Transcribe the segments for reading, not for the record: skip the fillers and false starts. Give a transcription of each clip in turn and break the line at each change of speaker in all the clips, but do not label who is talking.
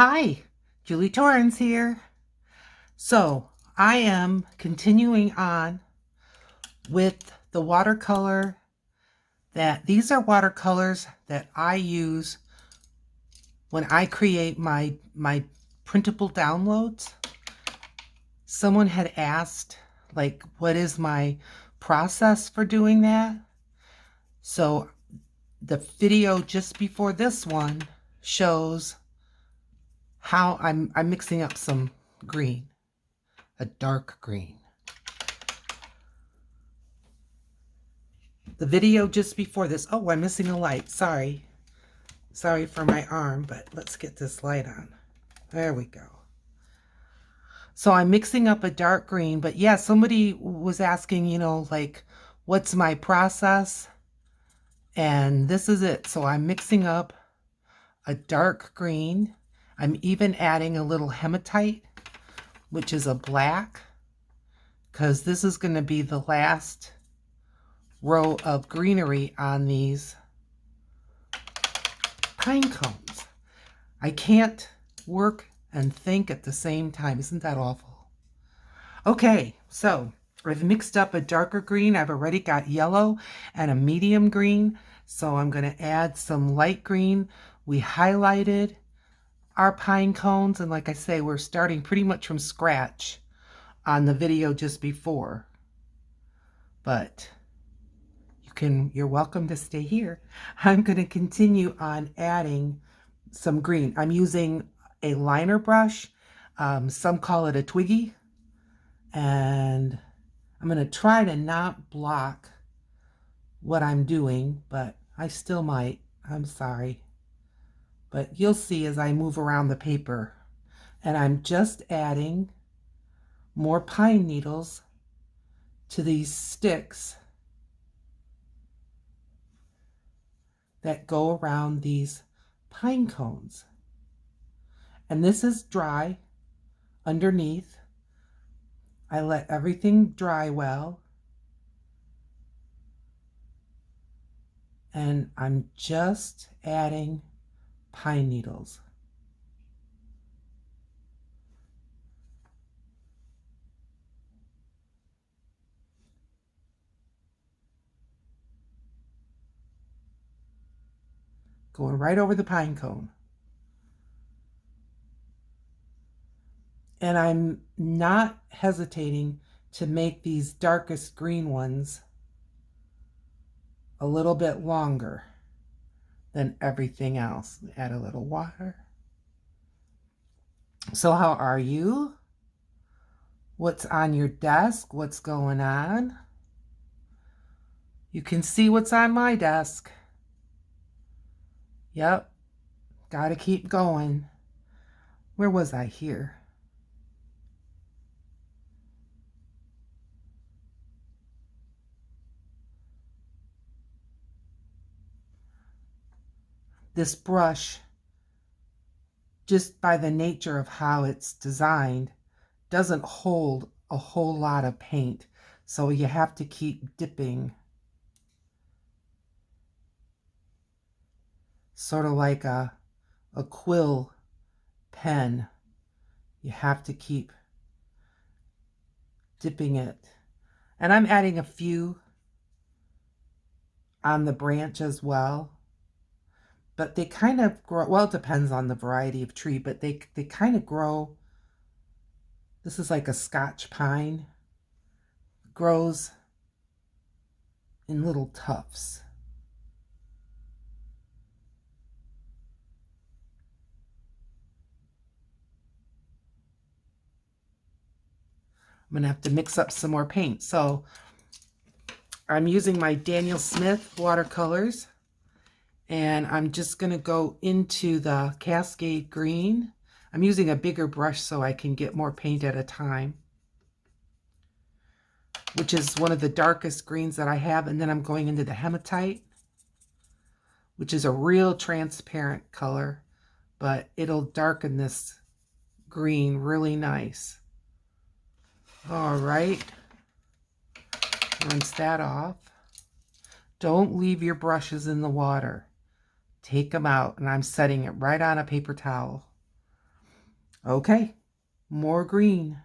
Hi, Julie Torrance here. So I am continuing on with the watercolor these are watercolors that I use when I create my printable downloads. Someone had asked, like, what is my process for doing that? So the video just before this one shows how I'm mixing up some green, a dark green. The video just before this, oh, I'm missing a light. Sorry for my arm, but let's get this light on. There we go. So I'm mixing up a dark green, but yeah, somebody was asking, like, what's my process? And this is it. So I'm mixing up a dark green. I'm even adding a little hematite, which is a black, because this is going to be the last row of greenery on these pine cones. I can't work and think at the same time. Isn't that awful? Okay, so I've mixed up a darker green. I've already got yellow and a medium green. So I'm going to add some light green. We highlighted our pine cones. And like I say, we're starting pretty much from scratch on the video just before. But you're welcome to stay here. I'm going to continue on adding some green. I'm using a liner brush. Some call it a Twiggy. And I'm going to try to not block what I'm doing, but I still might. I'm sorry. But you'll see as I move around the paper. And I'm just adding more pine needles to these sticks that go around these pine cones. And this is dry underneath. I let everything dry well. And I'm just adding pine needles. Going right over the pine cone. And I'm not hesitating to make these darkest green ones a little bit longer than everything else. Add a little water. So how are you? What's on your desk? What's going on? You can see what's on my desk. Yep, gotta keep going. Where was I here? This brush, just by the nature of how it's designed, doesn't hold a whole lot of paint. So you have to keep dipping. Sort of like a quill pen. You have to keep dipping it. And I'm adding a few on the branch as well. But they kind of grow, well, it depends on the variety of tree, but they kind of grow. This is like a Scotch pine. It grows in little tufts. I'm going to have to mix up some more paint. So I'm using my Daniel Smith watercolors. And I'm just going to go into the Cascade Green. I'm using a bigger brush so I can get more paint at a time, which is one of the darkest greens that I have. And then I'm going into the Hematite, which is a real transparent color, but it'll darken this green really nice. All right. Rinse that off. Don't leave your brushes in the water. Take them out, and I'm setting it right on a paper towel. Okay, more green.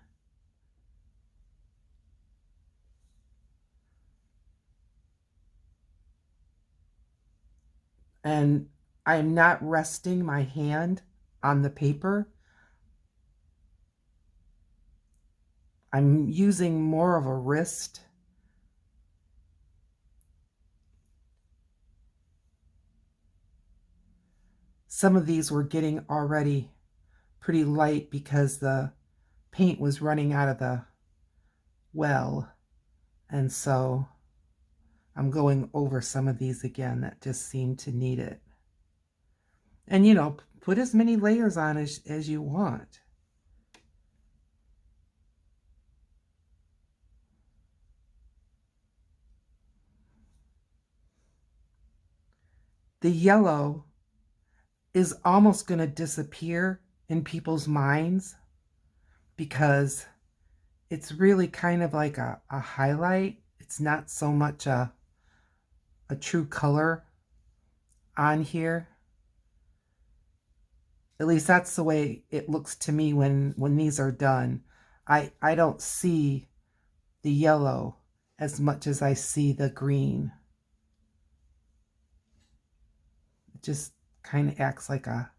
And I'm not resting my hand on the paper. I'm using more of a wrist. Some of these were getting already pretty light because the paint was running out of the well. And so I'm going over some of these again that just seem to need it. And, you know, put as many layers on as you want. The yellow is almost going to disappear in people's minds because it's really kind of like a highlight. It's not so much a true color on here. At least that's the way it looks to me when these are done. I don't see the yellow as much as I see the green. It just kind of acts like a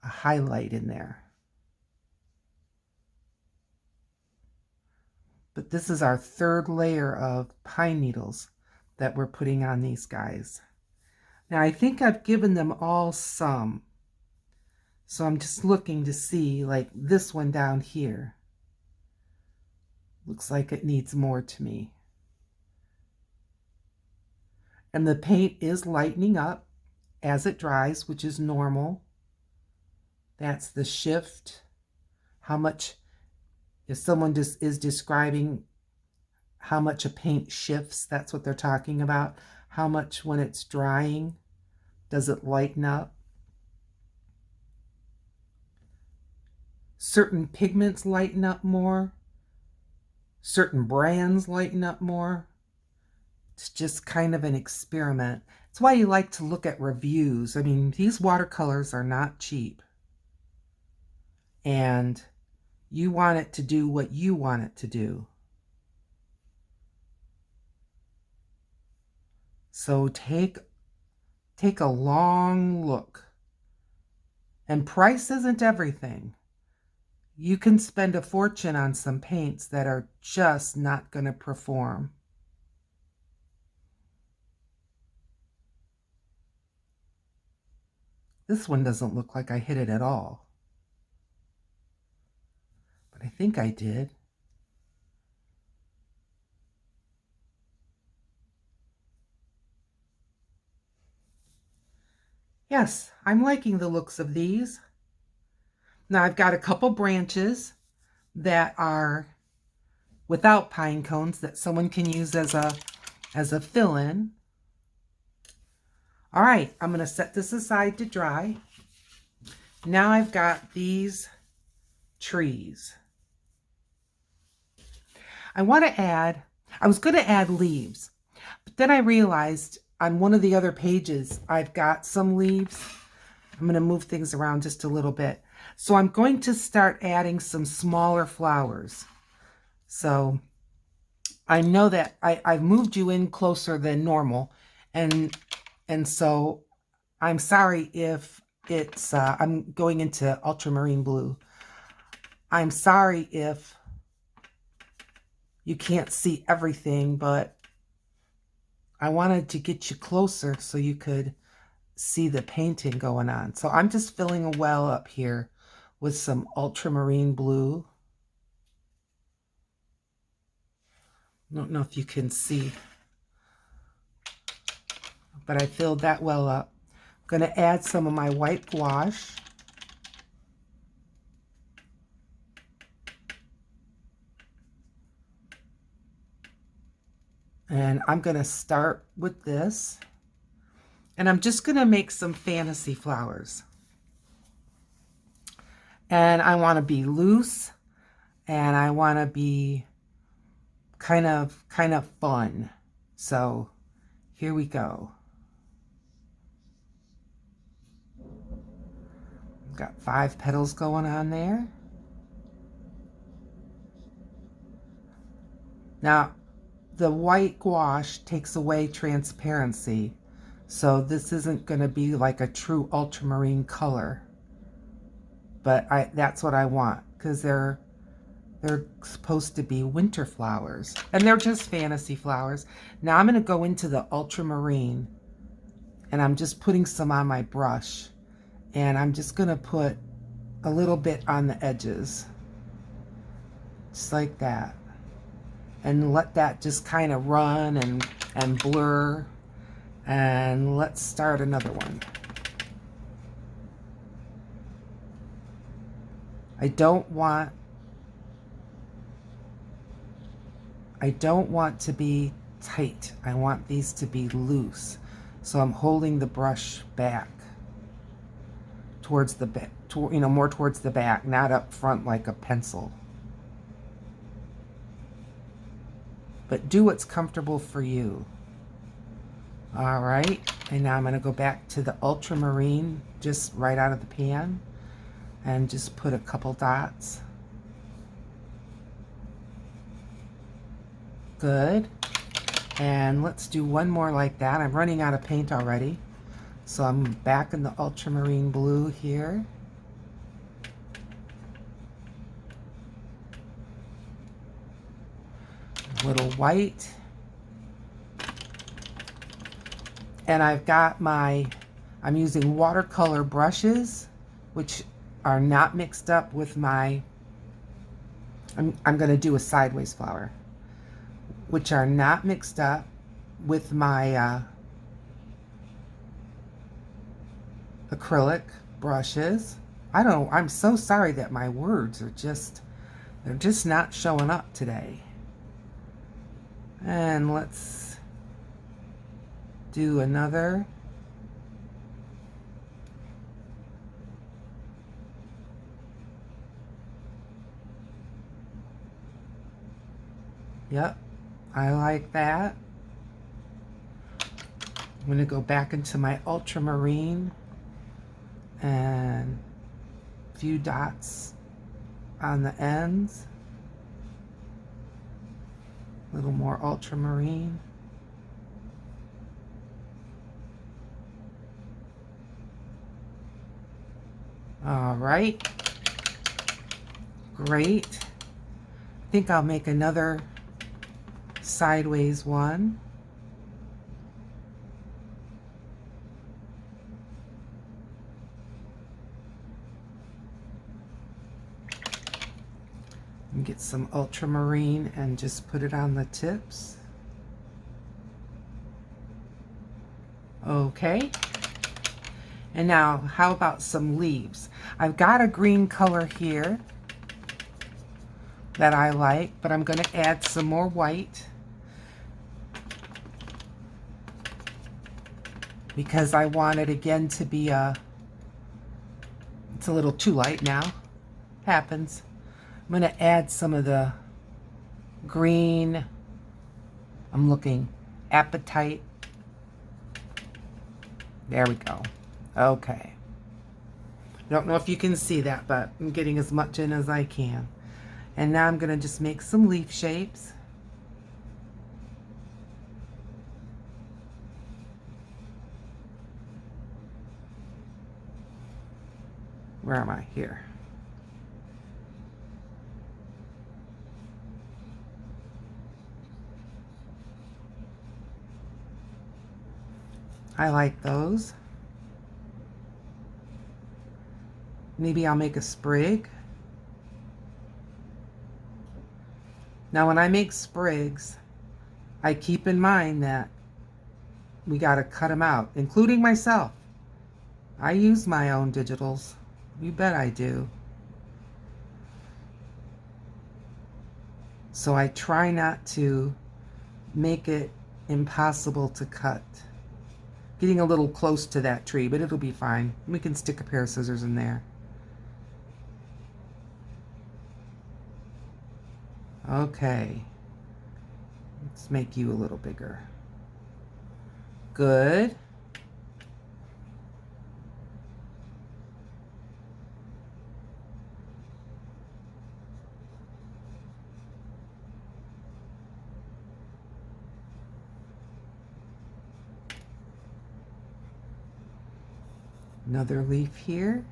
highlight in there. But this is our third layer of pine needles that we're putting on these guys. Now I think I've given them all some. So I'm just looking to see, like this one down here. Looks like it needs more to me. And the paint is lightening up as it dries, which is normal. That's the shift. How much, if someone just is describing how much a paint shifts, that's what they're talking about. How much when it's drying, does it lighten up? Certain pigments lighten up more. Certain brands lighten up more. It's just kind of an experiment. It's why you like to look at reviews. I mean, these watercolors are not cheap. And you want it to do what you want it to do. So take a long look. And price isn't everything. You can spend a fortune on some paints that are just not going to perform. This one doesn't look like I hit it at all. But I think I did. Yes, I'm liking the looks of these. Now I've got a couple branches that are without pine cones that someone can use as a fill-in. All right, I'm going to set this aside to dry. Now I've got these trees. I want to add, I was going to add leaves, but then I realized on one of the other pages I've got some leaves. I'm going to move things around just a little bit. So I'm going to start adding some smaller flowers. So I know that I've moved you in closer than normal, and so I'm sorry if it's, I'm going into ultramarine blue. I'm sorry if you can't see everything, but I wanted to get you closer so you could see the painting going on. So I'm just filling a well up here with some ultramarine blue. I don't know if you can see, but I filled that well up. I'm going to add some of my white gouache. And I'm going to start with this. And I'm just going to make some fantasy flowers. And I want to be loose. And I want to be kind of fun. So here we go. Got 5 petals going on there. Now, the white gouache takes away transparency, so this isn't going to be like a true ultramarine color. But that's what I want, because they're supposed to be winter flowers, and they're just fantasy flowers. Now I'm going to go into the ultramarine, and I'm just putting some on my brush, and I'm just going to put a little bit on the edges, just like that, and let that just kind of run and blur. And let's start another one. I don't want to be tight. I want these to be loose. So I'm holding the brush back towards the back, more towards the back, not up front like a pencil. But do what's comfortable for you. All right, and now I'm going to go back to the ultramarine, just right out of the pan, and just put a couple dots. Good. And let's do one more like that. I'm running out of paint already, so I'm back in the ultramarine blue here. A little white. And I've got I'm using watercolor brushes, which are not mixed up with I'm going to do a sideways flower, which are not mixed up with my acrylic brushes. I'm so sorry that my words are they're just not showing up today. And let's do another. Yep, I like that. I'm going to go back into my ultramarine and a few dots on the ends. A little more ultramarine. All right, great. I think I'll make another sideways one. And get some ultramarine and just put it on the tips. Okay. And now, how about some leaves? I've got a green color here that I like, but I'm going to add some more white because I want it again to be it's a little too light now. Happens. I'm going to add some of the green, I'm looking, apatite. There we go. Okay. Don't know if you can see that, but I'm getting as much in as I can. And now I'm going to just make some leaf shapes. Where am I? Here. I like those. Maybe I'll make a sprig. Now when I make sprigs, I keep in mind that we got to cut them out, including myself. I use my own digitals. You bet I do. So I try not to make it impossible to cut. Getting a little close to that tree, but it'll be fine. We can stick a pair of scissors in there. Okay. Let's make you a little bigger. Good. Another leaf here.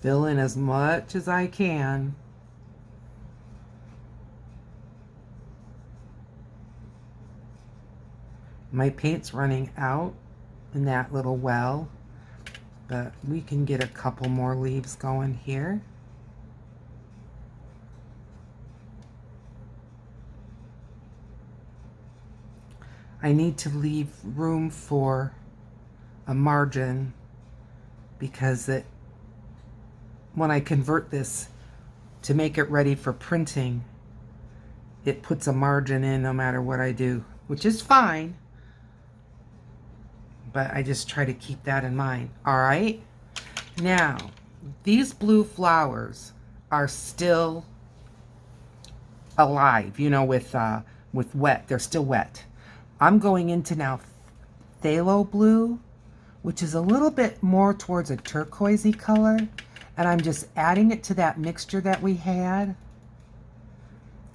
Fill in as much as I can. My paint's running out in that little well, but we can get a couple more leaves going here. I need to leave room for a margin because when I convert this to make it ready for printing, it puts a margin in no matter what I do, which is fine. But I just try to keep that in mind. All right. Now, these blue flowers are still alive, you know, with wet. They're still wet. I'm going into now phthalo blue, which is a little bit more towards a turquoisey color. And I'm just adding it to that mixture that we had.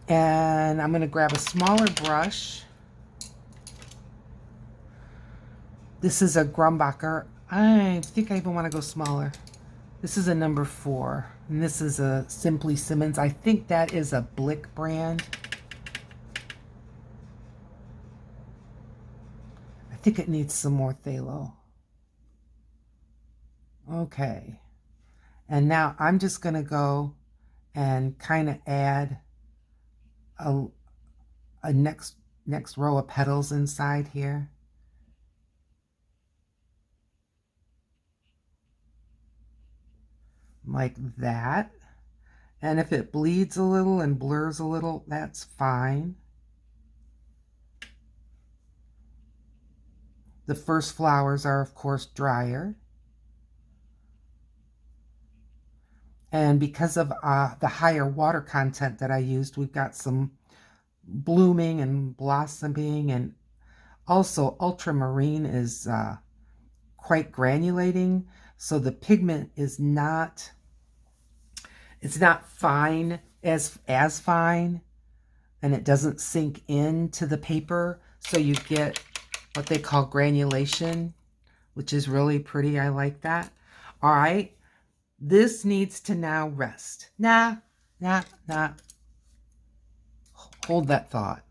And I'm going to grab a smaller brush. This is a Grumbacher. I think I even want to go smaller. This is a number 4. And this is a Simply Simmons. I think that is a Blick brand. I think it needs some more phthalo. Okay. And now I'm just going to go and kind of add a next row of petals inside here. Like that. And if it bleeds a little and blurs a little, that's fine. The first flowers are, of course, drier. And because of the higher water content that I used, we've got some blooming and blossoming, and also ultramarine is quite granulating, so the pigment is not, it's not fine as fine, and it doesn't sink into the paper, so you get what they call granulation, which is really pretty. I like that. All right, this needs to now rest. Nah. Hold that thought.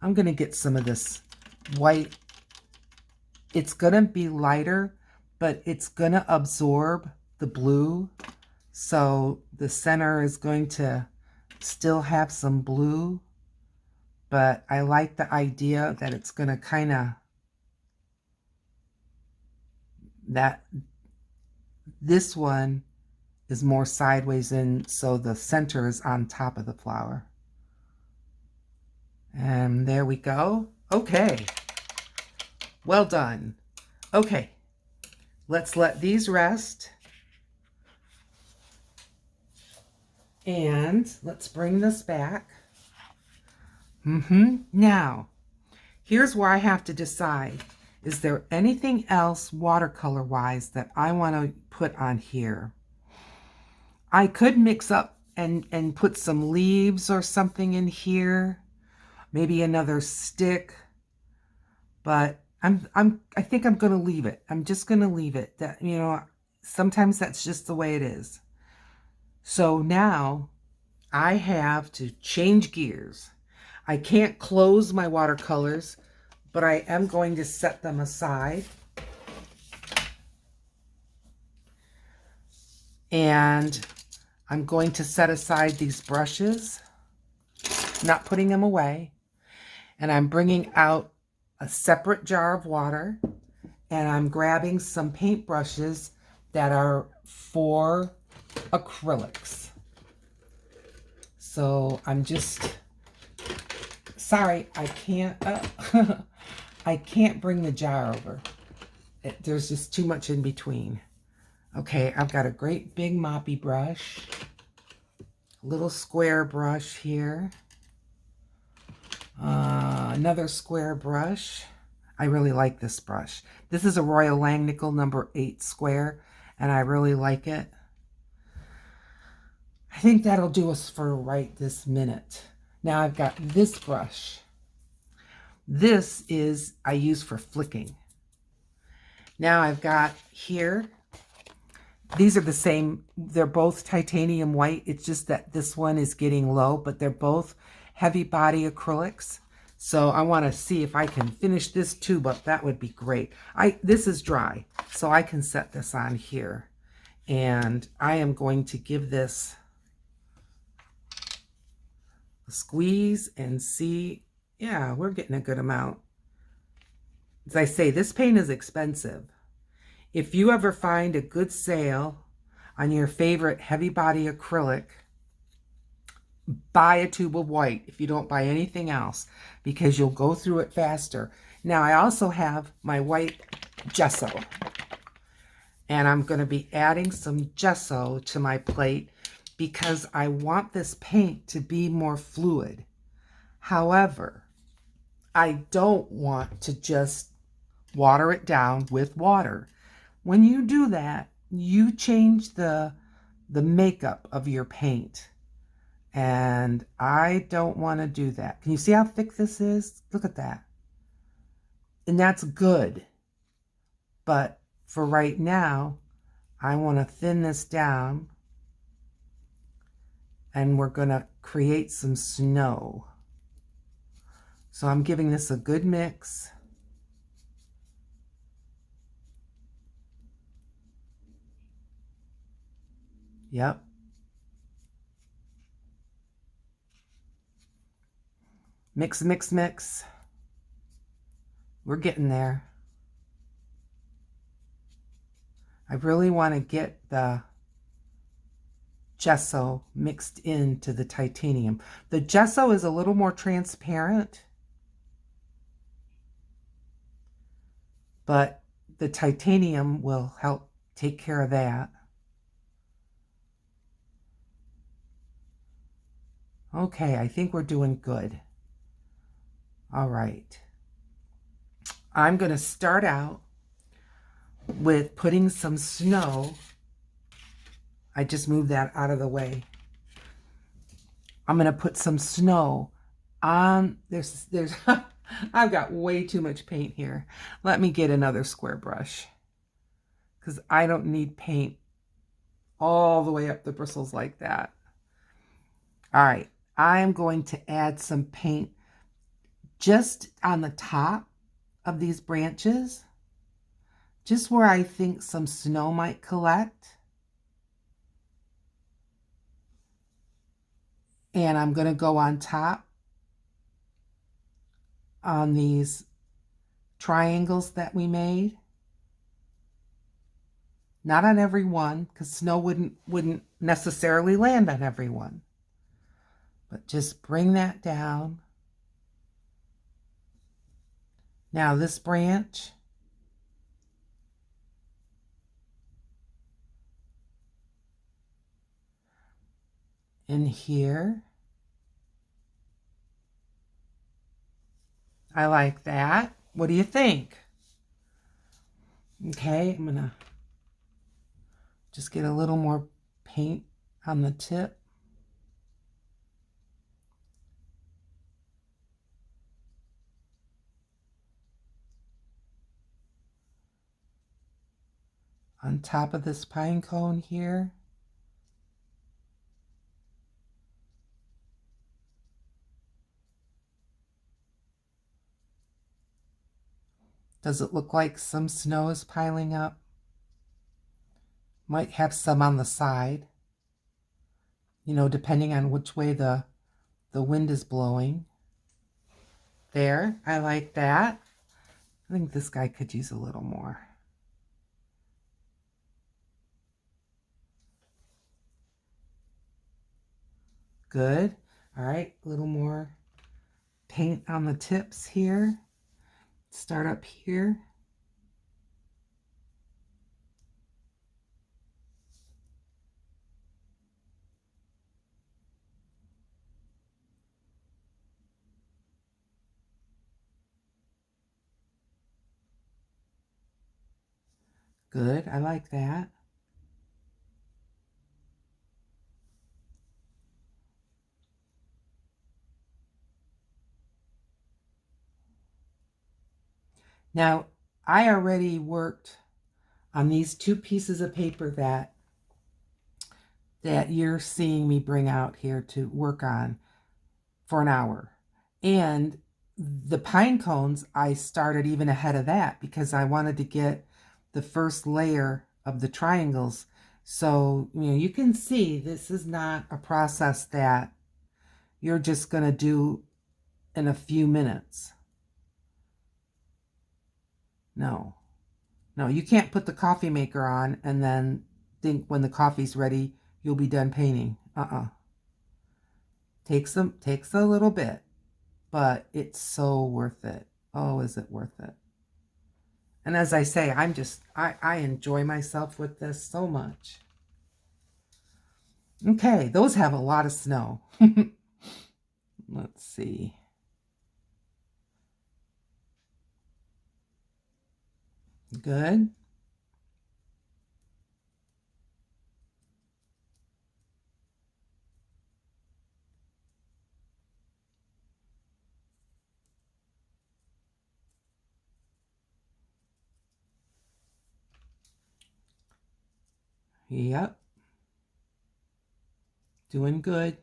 I'm going to get some of this white. It's going to be lighter, but it's going to absorb the blue. So the center is going to still have some blue, but I like the idea that it's going to kind of, that this one is more sideways in, so the center is on top of the flower. And there we go. Okay. Well done. Okay. Let's let these rest. And let's bring this back. Now, here's where I have to decide. Is there anything else watercolor-wise that I want to put on here? I could mix up and put some leaves or something in here. Maybe another stick. But I think I'm going to leave it. I'm just going to leave it. That, you know, sometimes that's just the way it is. So now I have to change gears. I can't close my watercolors, but I am going to set them aside. And I'm going to set aside these brushes, not putting them away. And I'm bringing out a separate jar of water, and I'm grabbing some paint brushes that are for acrylics. So I'm just, sorry, I can't, I can't bring the jar over. There's just too much in between. Okay, I've got a great big moppy brush, little square brush here. Another square brush. I really like this brush. This is a Royal Langnickel number 8 square, and I really like it. I think that'll do us for right this minute. Now I've got this brush. This is I use for flicking. Now I've got here, these are the same, they're both titanium white. It's just that this one is getting low, but they're both heavy body acrylics. So I want to see if I can finish this too, but that would be great. This is dry, so I can set this on here. And I am going to give this a squeeze and see, yeah, we're getting a good amount. As I say, this paint is expensive. If you ever find a good sale on your favorite heavy body acrylic, buy a tube of white if you don't buy anything else, because you'll go through it faster. Now I also have my white gesso, and I'm going to be adding some gesso to my plate because I want this paint to be more fluid. However, I don't want to just water it down with water. When you do that, you change the makeup of your paint. And I don't want to do that. Can you see how thick this is? Look at that. And that's good. But for right now, I want to thin this down. And we're going to create some snow. So I'm giving this a good mix. Yep. Mix, mix, mix. We're getting there. I really want to get the gesso mixed into the titanium. The gesso is a little more transparent, but the titanium will help take care of that. Okay, I think we're doing good. All right. I'm going to start out with putting some snow. I just moved that out of the way. I'm going to put some snow on. There's I've got way too much paint here. Let me get another square brush because I don't need paint all the way up the bristles like that. All right, I am going to add some paint just on the top of these branches, just where I think some snow might collect. And I'm going to go on top on these triangles that we made. Not on every one, because snow wouldn't necessarily land on every one. But just bring that down. Now this branch, in here, I like that. What do you think? Okay, I'm gonna just get a little more paint on the tip. On top of this pine cone here. Does it look like some snow is piling up? Might have some on the side, you know, depending on which way the wind is blowing. There, I like that. I think this guy could use a little more. Good. All right, a little more paint on the tips here. Start up here. Good, I like that. Now, I already worked on these 2 pieces of paper that you're seeing me bring out here to work on for an hour. And the pine cones, I started even ahead of that because I wanted to get the first layer of the triangles. So, you can see this is not a process that you're just going to do in a few minutes. No, you can't put the coffee maker on and then think when the coffee's ready, you'll be done painting. Takes a little bit, but it's so worth it. Oh, is it worth it? And as I say, I enjoy myself with this so much. Okay, those have a lot of snow. Let's see. Good. Yep. Doing good.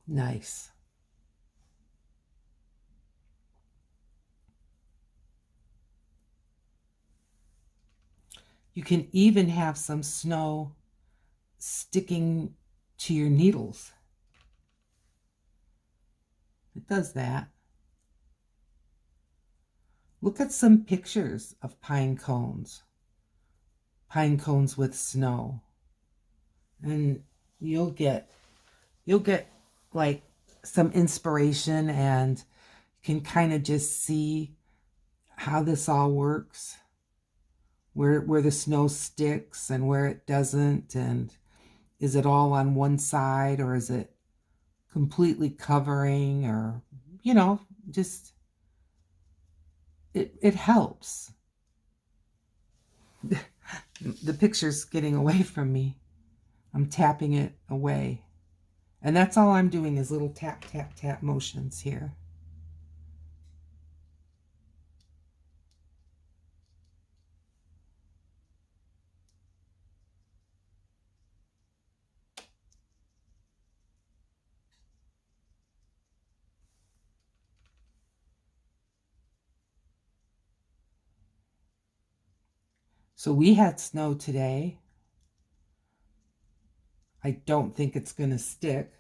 Nice. You can even have some snow sticking to your needles. It does that. Look at some pictures of pine cones with snow, and you'll get like some inspiration and can kind of just see how this all works, where the snow sticks and where it doesn't, and is it all on one side or is it completely covering, or just it helps. The picture's getting away from me. I'm tapping it away. And that's all I'm doing is little tap, tap, tap motions here. So we had snow today. I don't think it's going to stick.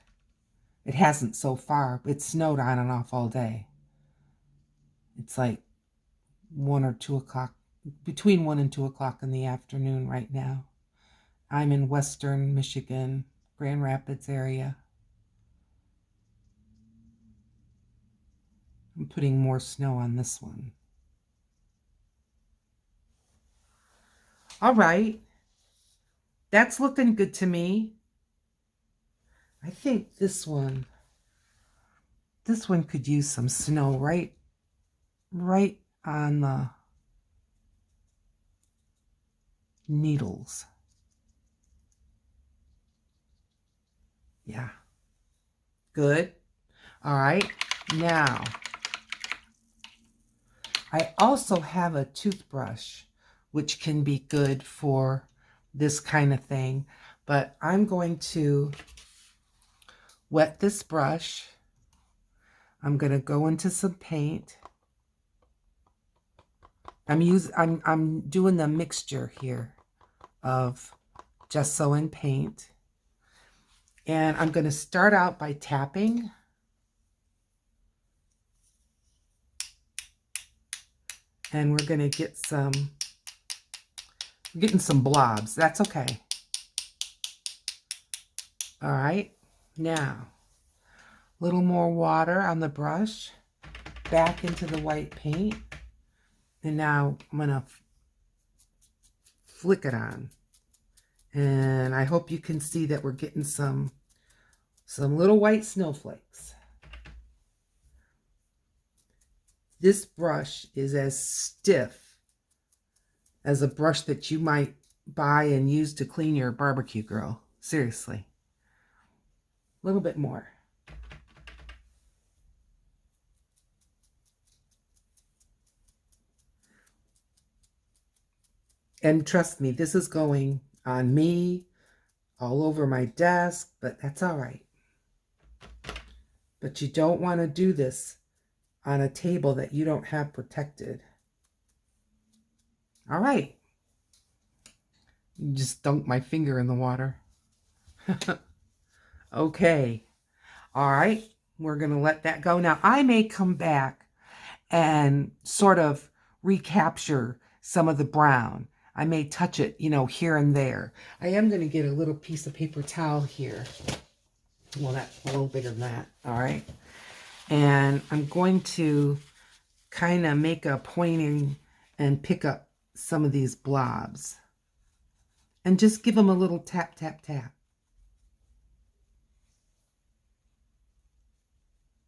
It hasn't so far. It snowed on and off all day. It's like 1 or 2 o'clock, between 1 and 2 o'clock in the afternoon right now. I'm in western Michigan, Grand Rapids area. I'm putting more snow on this one. All right. That's looking good to me. I think this one could use some snow right on the needles. Yeah. Good. All right. Now, I also have a toothbrush, which can be good for this kind of thing, but I'm going to wet this brush. I'm going to go into some paint. I'm doing the mixture here of gesso and paint. And I'm going to start out by tapping. And we're going to get getting some blobs. That's okay. All right. Now, a little more water on the brush, back into the white paint. And now I'm going to flick it on. And I hope you can see that we're getting some little white snowflakes. This brush is as stiff as a brush that you might buy and use to clean your barbecue grill. Seriously. A little bit more. And trust me, this is going on me, all over my desk, but that's all right. But you don't want to do this on a table that you don't have protected. All right. Just dunk my finger in the water. Okay. All right. We're going to let that go. Now, I may come back and sort of recapture some of the brown. I may touch it, you know, here and there. I am going to get a little piece of paper towel here. Well, that's a little bigger than that. All right. And I'm going to kind of make a pointing and pick up some of these blobs. And just give them a little tap, tap, tap.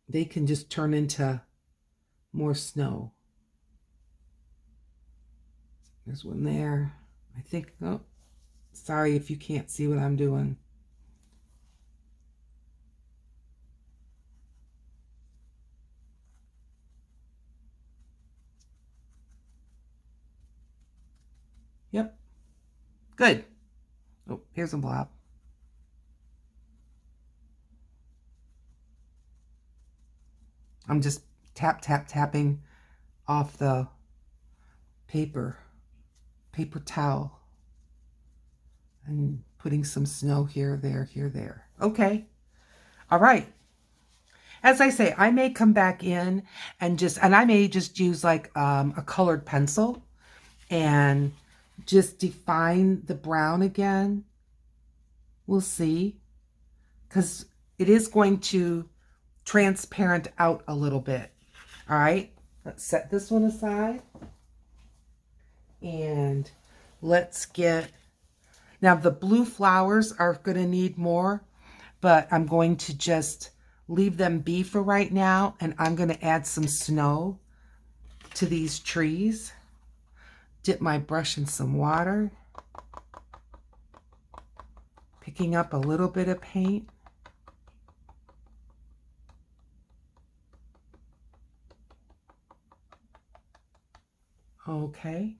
They can just turn into more snow. There's one there. I think, oh, sorry if you can't see what I'm doing. Yep. Good. Oh, here's a blob. I'm just tapping off the paper towel and putting some snow here, there. Okay. All right. As I say, I may come back in and I may just use like a colored pencil and just define the brown again. We'll see. Because it is going to transparent out a little bit. All right. Let's set this one aside. And let's get... Now, the blue flowers are going to need more, but I'm going to just leave them be for right now. And I'm going to add some snow to these trees. Dip my brush in some water. Picking up a little bit of paint. Okay.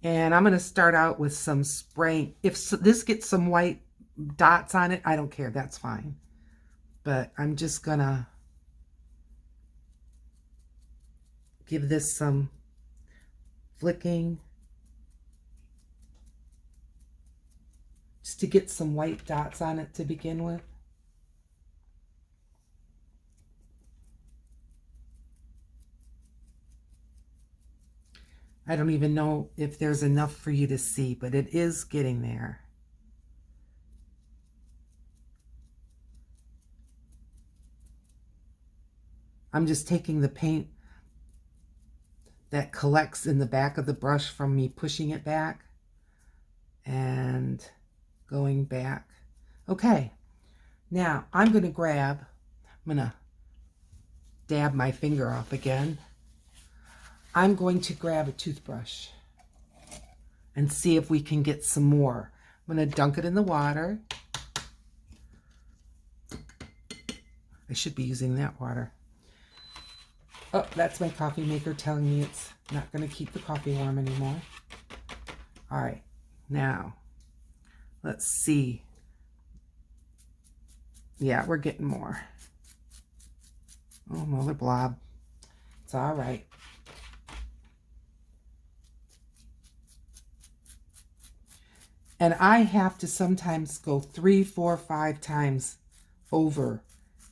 And I'm going to start out with some spraying. If this gets some white dots on it, I don't care. That's fine. But I'm just going to give this some flicking. Just to get some white dots on it to begin with. I don't even know if there's enough for you to see, but it is getting there. I'm just taking the paint that collects in the back of the brush from me pushing it back and going back. Okay, now I'm going to dab my finger off again. I'm going to grab a toothbrush and see if we can get some more. I'm going to dunk it in the water. I should be using that water. Oh, that's my coffee maker telling me it's not going to keep the coffee warm anymore. All right, now let's see. Yeah, we're getting more. Oh, another blob. It's all right. And I have to sometimes go 3, 4, 5 times over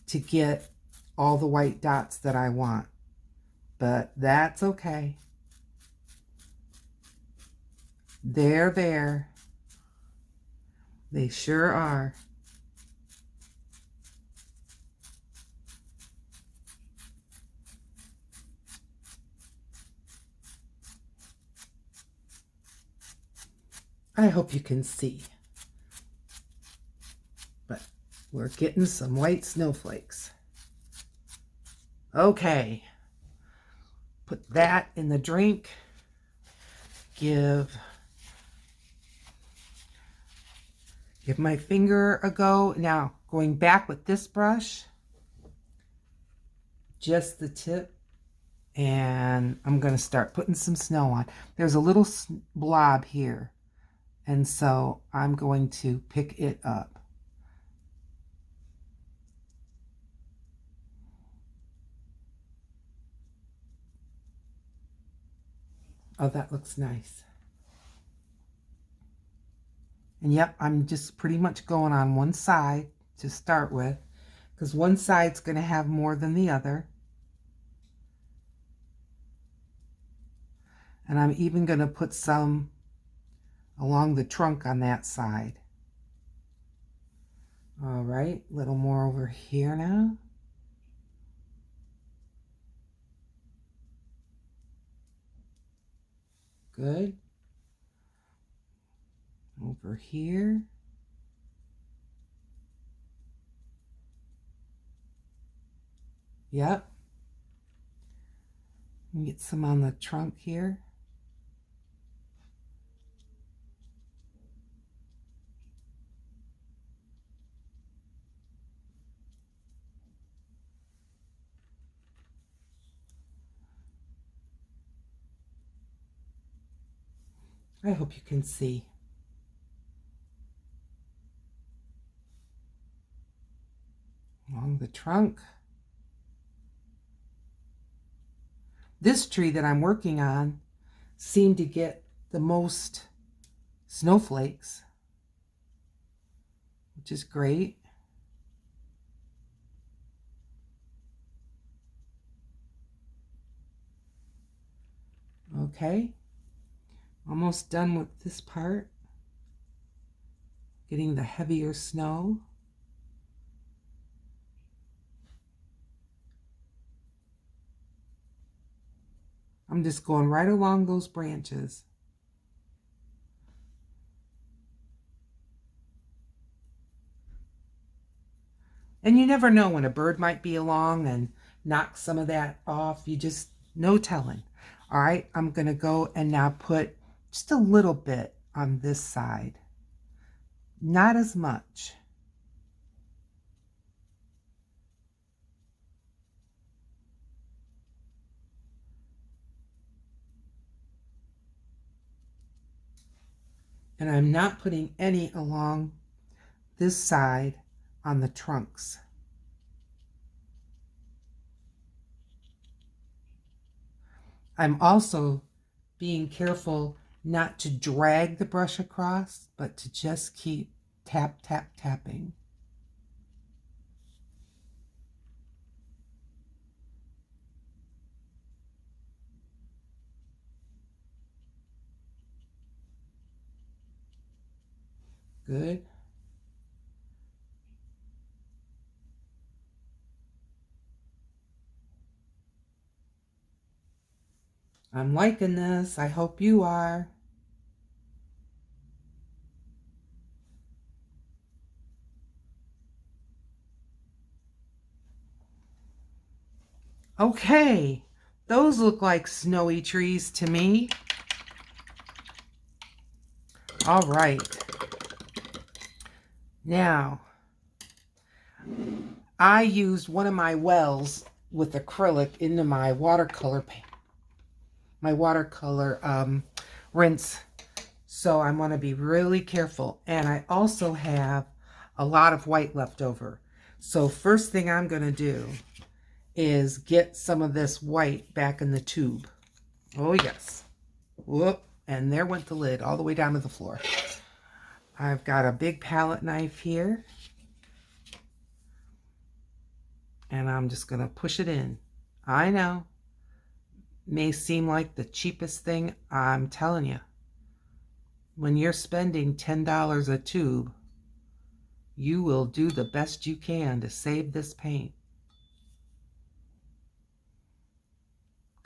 to get all the white dots that I want. But that's okay. They're there. They sure are. I hope you can see. But we're getting some white snowflakes. Okay. Put that in the drink. Give my finger a go. Now, going back with this brush, just the tip, and I'm going to start putting some snow on. There's a little blob here, and so I'm going to pick it up. Oh, that looks nice. And yep, I'm just pretty much going on one side to start with, because one side's going to have more than the other. And I'm even going to put some along the trunk on that side. All right, a little more over here now. Good. Over here. Yep. Get some on the trunk here. I hope you can see. Along the trunk. This tree that I'm working on seemed to get the most snowflakes, which is great. Okay, almost done with this part. Getting the heavier snow. I'm just going right along those branches. And you never know when a bird might be along and knock some of that off. You just, no telling. All right, I'm going to go and now put just a little bit on this side. Not as much. And I'm not putting any along this side on the trunks. I'm also being careful not to drag the brush across, but to just keep tap, tap, tapping. Good. I'm liking this. I hope you are. Okay, those look like snowy trees to me. All right. Now, I used one of my wells with acrylic into my watercolor paint, my watercolor rinse. So I'm going to be really careful. And I also have a lot of white left over. So first thing I'm going to do is get some of this white back in the tube. Oh yes. Whoop. And there went the lid all the way down to the floor. I've got a big palette knife here. And I'm just going to push it in. I know. May seem like the cheapest thing. I'm telling you. When you're spending $10 a tube, you will do the best you can to save this paint.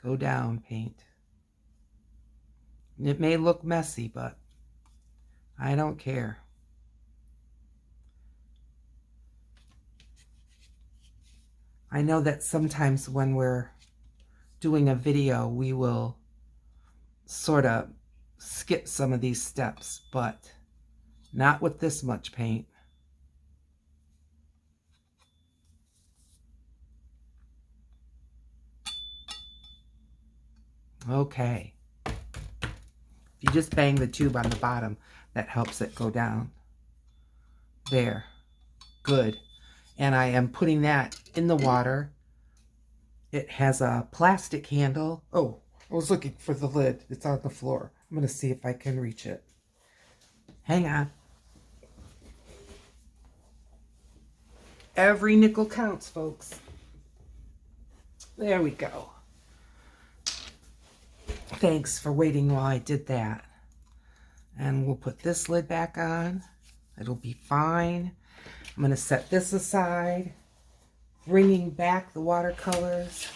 Go down, paint. It may look messy, but I don't care. I know that sometimes when we're doing a video, we will sort of skip some of these steps, but not with this much paint. Okay. If you just bang the tube on the bottom, that helps it go down. There. Good. And I am putting that in the water. It has a plastic handle. Oh, I was looking for the lid. It's on the floor. I'm going to see if I can reach it. Hang on. Every nickel counts, folks. There we go. Thanks for waiting while I did that. And we'll put this lid back on. It'll be fine. I'm going to set this aside. Bringing back the watercolors.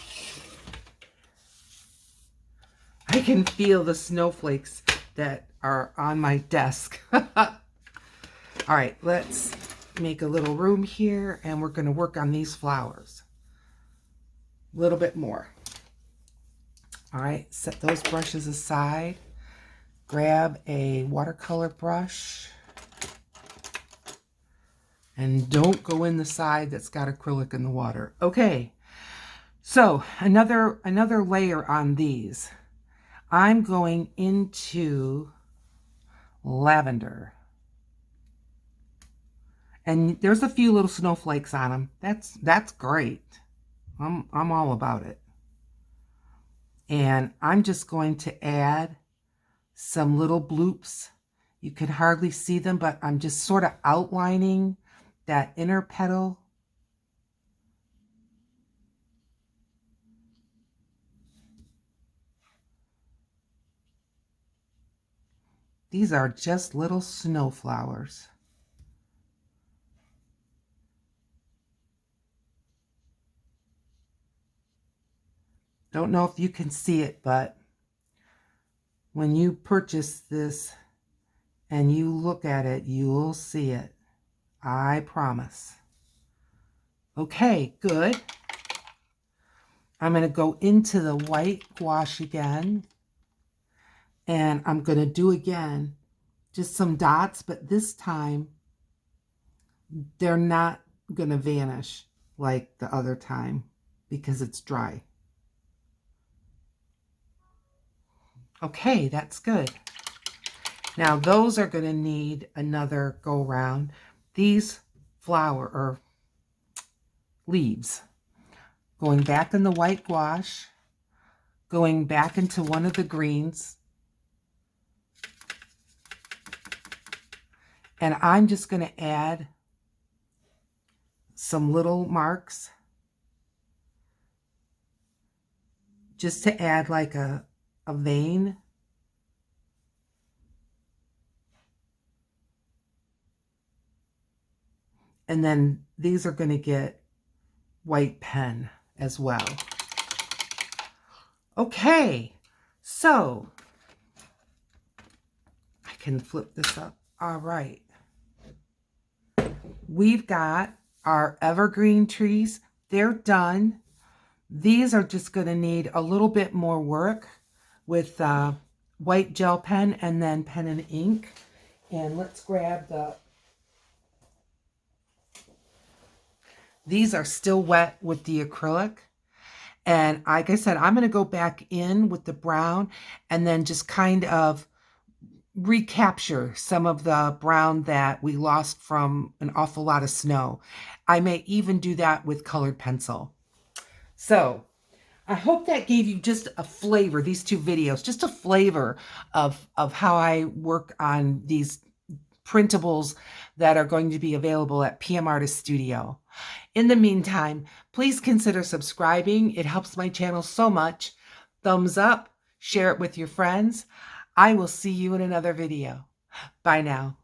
I can feel the snowflakes that are on my desk. All right, let's make a little room here, and we're going to work on these flowers. A little bit more. All right, set those brushes aside. Grab a watercolor brush. And don't go in the side that's got acrylic in the water. Okay, so another layer on these. I'm going into lavender. And there's a few little snowflakes on them. That's great. I'm all about it. And I'm just going to add some little bloops. You can hardly see them, but I'm just sort of outlining that inner petal. These are just little snow flowers. Don't know if you can see it, but when you purchase this and you look at it, you'll see it. I promise. Okay, good. I'm going to go into the white gouache again. And I'm going to do again just some dots, but this time they're not going to vanish like the other time because it's dry. Okay, that's good. Now those are going to need another go round. These flower or leaves, going back in the white gouache, going back into one of the greens, and I'm just going to add some little marks just to add like a vein. And then these are going to get white pen as well. Okay, so I can flip this up. All right. We've got our evergreen trees. They're done. These are just going to need a little bit more work with white gel pen and then pen and ink. And let's grab the... These are still wet with the acrylic. And like I said, I'm going to go back in with the brown and then just kind of recapture some of the brown that we lost from an awful lot of snow. I may even do that with colored pencil. So I hope that gave you just a flavor, these two videos, just a flavor of how I work on these printables that are going to be available at PM Artist Studio. In the meantime, please consider subscribing. It helps my channel so much. Thumbs up, share it with your friends. I will see you in another video. Bye now.